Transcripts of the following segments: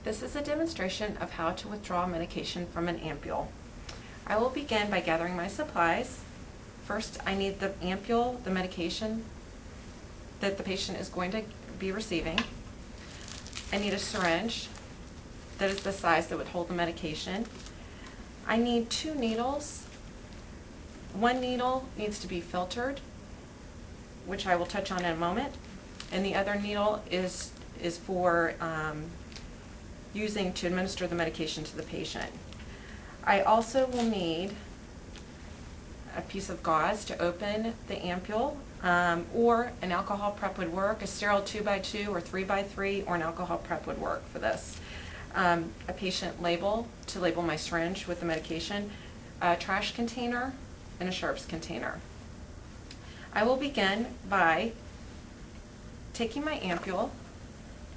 This is a demonstration of how to withdraw medication from an ampule. I will begin by gathering my supplies. First, I need the ampule, the medication that the patient is going to be receiving. I need a syringe that is the size that would hold the medication. I need 2 needles. One needle needs to be filtered, which I will touch on in a moment, and the other needle is for using to administer the medication to the patient. I also will need a piece of gauze to open the ampule, or an alcohol prep would work. A sterile 2x2 or 3x3 or an alcohol prep would work for this. A patient label to label my syringe with the medication, a trash container, and a sharps container. I will begin by taking my ampule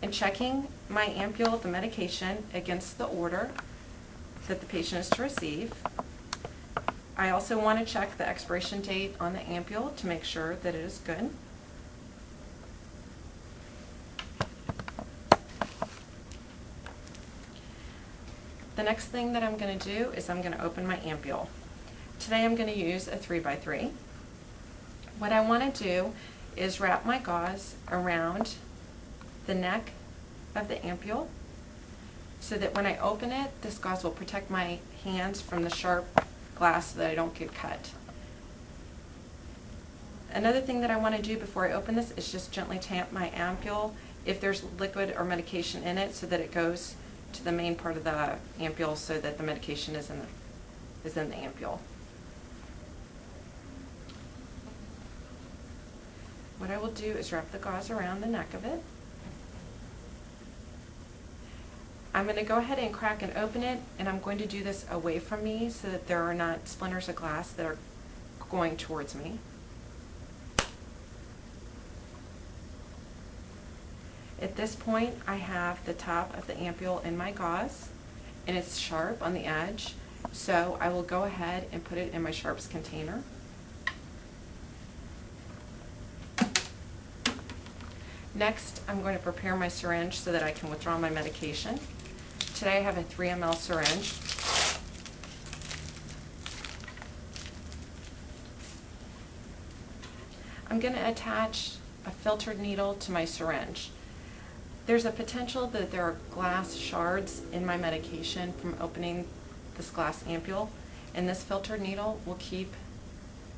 and checking my ampule, the medication, against the order that the patient is to receive. I also want to check the expiration date on the ampule to make sure that it is good. The next thing that I'm going to do is I'm going to open my ampule. Today I'm going to use a 3x3. What I want to do is wrap my gauze around the neck of the ampule so that when I open it, this gauze will protect my hands from the sharp glass so that I don't get cut. Another thing that I want to do before I open this is just gently tamp my ampule if there's liquid or medication in it so that it goes to the main part of the ampule so that the medication is in the ampule. What I will do is wrap the gauze around the neck of it. I'm going to go ahead and crack and open it, and I'm going to do this away from me so that there are not splinters of glass that are going towards me. At this point, I have the top of the ampule in my gauze, and it's sharp on the edge, so I will go ahead and put it in my sharps container. Next, I'm going to prepare my syringe so that I can withdraw my medication. Today I have a 3 ml syringe. I'm going to attach a filtered needle to my syringe. There's a potential that there are glass shards in my medication from opening this glass ampule, and this filtered needle will keep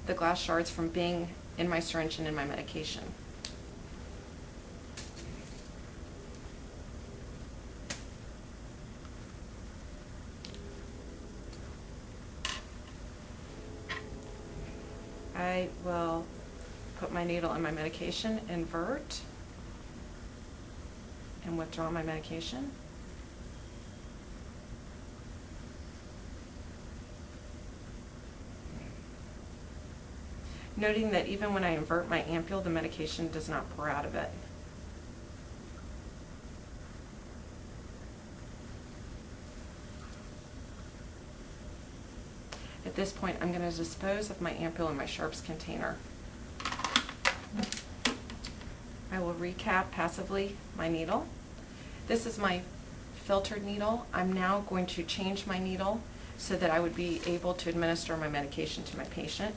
the glass shards from being in my syringe and in my medication. I will put my needle in my medication, invert, and withdraw my medication. Noting that even when I invert my ampule, the medication does not pour out of it. At this point, I'm going to dispose of my ampule in my sharps container. I will recap passively my needle. This is my filtered needle. I'm now going to change my needle so that I would be able to administer my medication to my patient.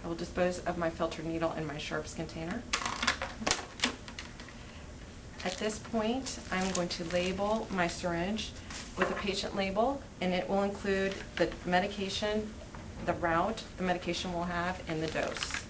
I will dispose of my filtered needle in my sharps container. At this point, I'm going to label my syringe with a patient label, and it will include the medication, the route the medication will have, and the dose.